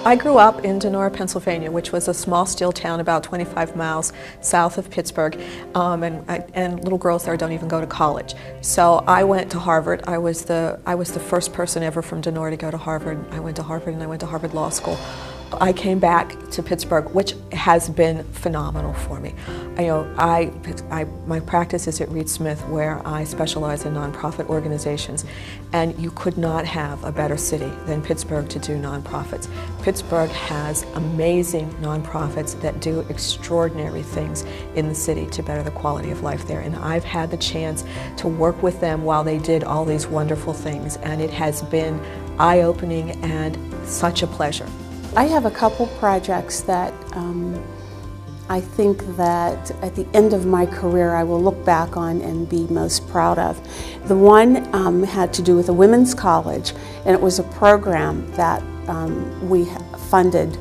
I grew up in Donora, Pennsylvania, which was a small steel town about 25 miles south of Pittsburgh, and little girls there don't even go to college. So I went to Harvard. I was the first person ever from Donora to go to Harvard. I went to Harvard, and I went to Harvard Law School. I came back to Pittsburgh, which has been phenomenal for me. My practice is at Reed Smith, where I specialize in nonprofit organizations, and you could not have a better city than Pittsburgh to do nonprofits. Pittsburgh has amazing nonprofits that do extraordinary things in the city to better the quality of life there, and I've had the chance to work with them while they did all these wonderful things, and it has been eye-opening and such a pleasure. I have a couple projects that I think that at the end of my career I will look back on and be most proud of. The one had to do with a women's college, and it was a program that we funded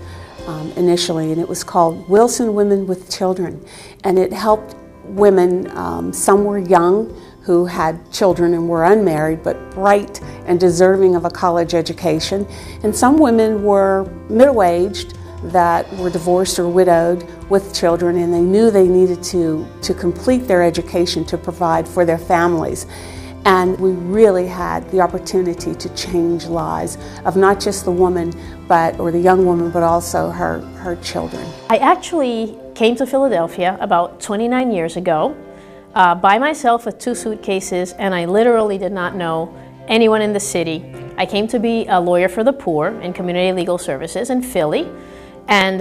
initially, and it was called Wilson Women with Children, and it helped women, some were young, who had children and were unmarried but bright and deserving of a college education. And some women were middle-aged that were divorced or widowed with children, and they knew they needed to complete their education to provide for their families. And we really had the opportunity to change lives of not just the woman or the young woman, but also her children. I actually came to Philadelphia about 29 years ago. By myself with 2 suitcases, and I literally did not know anyone in the city. I came to be a lawyer for the poor in community legal services in Philly, and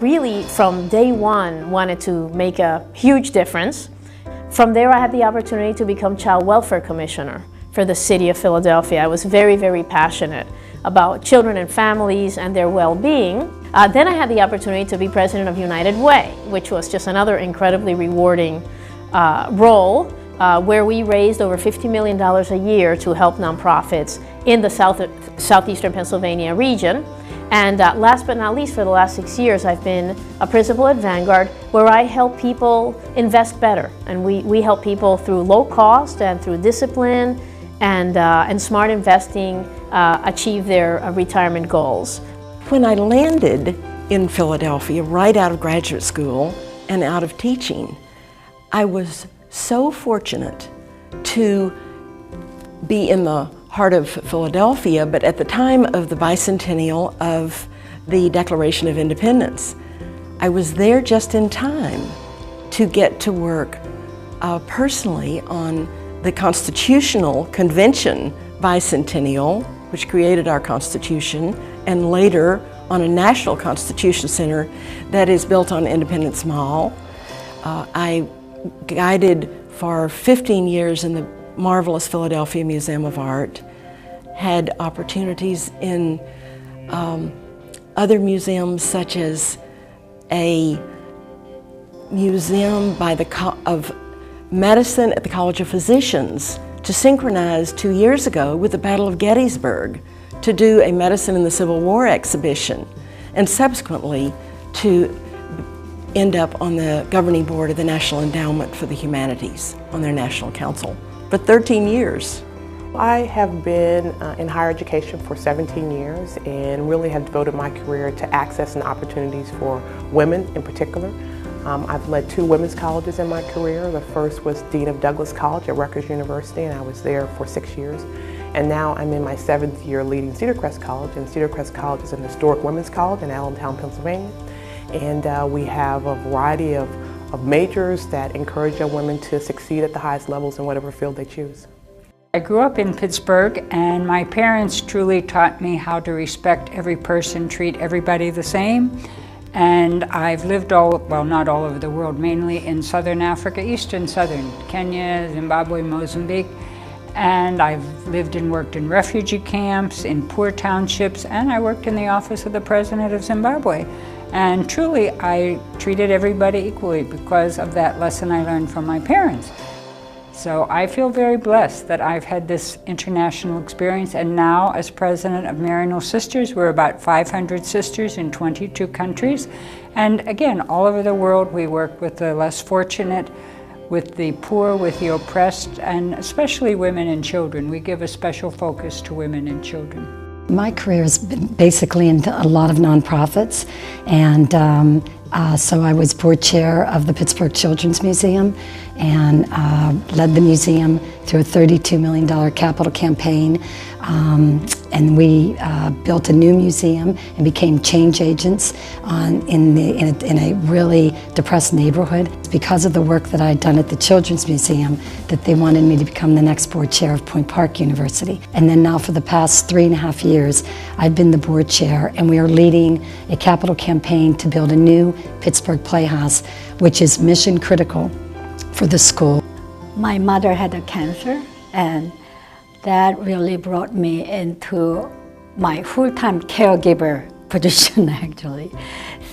really from day one wanted to make a huge difference. From there I had the opportunity to become Child Welfare Commissioner for the city of Philadelphia. I was very, very passionate about children and families and their well-being. Then I had the opportunity to be president of United Way, which was just another incredibly rewarding role where we raised over $50 million a year to help nonprofits in the southeastern Pennsylvania region. And last but not least, for the last 6 years, I've been a principal at Vanguard, where I help people invest better. And we help people through low cost and through discipline and smart investing achieve their retirement goals. When I landed in Philadelphia right out of graduate school and out of teaching, I was so fortunate to be in the heart of Philadelphia, but at the time of the bicentennial of the Declaration of Independence. I was there just in time to get to work personally on the Constitutional Convention bicentennial, which created our Constitution, and later on a National Constitution Center that is built on Independence Mall. I guided for 15 years in the marvelous Philadelphia Museum of Art, had opportunities in other museums, such as a museum of medicine at the College of Physicians, to synchronize 2 years ago with the Battle of Gettysburg, to do a Medicine in the Civil War exhibition, and subsequently to end up on the governing board of the National Endowment for the Humanities, on their National Council, for 13 years. I have been in higher education for 17 years and really have devoted my career to access and opportunities for women in particular. I've led 2 women's colleges in my career. The first was Dean of Douglas College at Rutgers University, and I was there for 6 years. And now I'm in my 7th year leading Cedar Crest College, and Cedar Crest College is an historic women's college in Allentown, Pennsylvania. And we have a variety of majors that encourage young women to succeed at the highest levels in whatever field they choose. I grew up in Pittsburgh, and my parents truly taught me how to respect every person, treat everybody the same. And I've lived not all over the world, mainly in Southern Africa, Eastern Southern, Kenya, Zimbabwe, Mozambique. And I've lived and worked in refugee camps, in poor townships, and I worked in the office of the President of Zimbabwe. And truly, I treated everybody equally because of that lesson I learned from my parents. So I feel very blessed that I've had this international experience, and now as president of Maryknoll Sisters, we're about 500 sisters in 22 countries. And again, all over the world, we work with the less fortunate, with the poor, with the oppressed, and especially women and children. We give a special focus to women and children. My career has been basically in a lot of nonprofits, and so I was board chair of the Pittsburgh Children's Museum and led the museum through a $32 million capital campaign. And we built a new museum and became change agents in a really depressed neighborhood. It's because of the work that I had done at the Children's Museum that they wanted me to become the next board chair of Point Park University. And then now for the past 3.5 years, I've been the board chair, and we are leading a capital campaign to build a new Pittsburgh Playhouse, which is mission critical for the school. My mother had a cancer, and that really brought me into my full-time caregiver position, actually.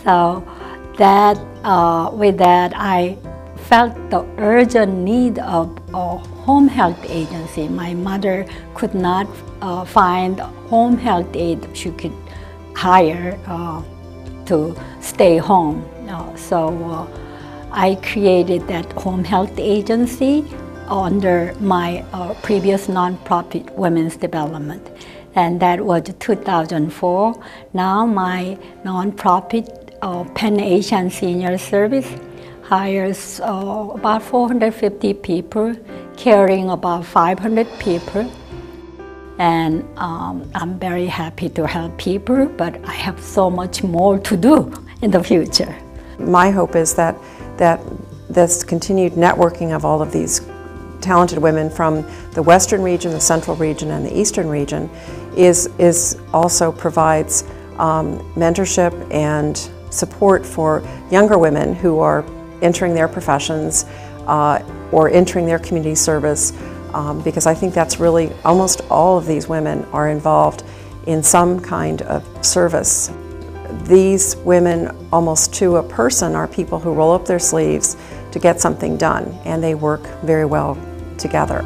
So that, with that, I felt the urgent need of a home health agency. My mother could not find home health aide she could hire to stay home. So I created that home health agency under my previous nonprofit Women's Development, and that was 2004. Now my nonprofit Pan Asian Senior Service hires about 450 people, caring about 500 people, and I'm very happy to help people, but I have so much more to do in the future. My hope is that this continued networking of all of these talented women from the Western region, the Central region, and the Eastern region is also provides mentorship and support for younger women who are entering their professions or entering their community service, because I think that's really, almost all of these women are involved in some kind of service. These women, almost to a person, are people who roll up their sleeves to get something done, and they work very well together.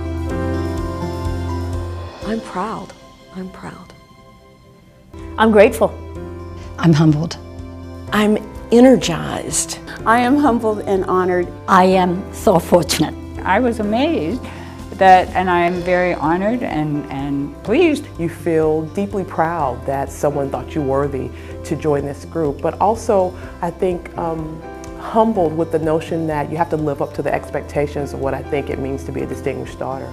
I'm proud. I'm proud. I'm grateful. I'm humbled. I'm energized. I am humbled and honored. I am so fortunate. I was amazed that, and I am very honored and pleased. You feel deeply proud that someone thought you worthy to join this group, but also, I think, humbled with the notion that you have to live up to the expectations of what I think it means to be a distinguished daughter.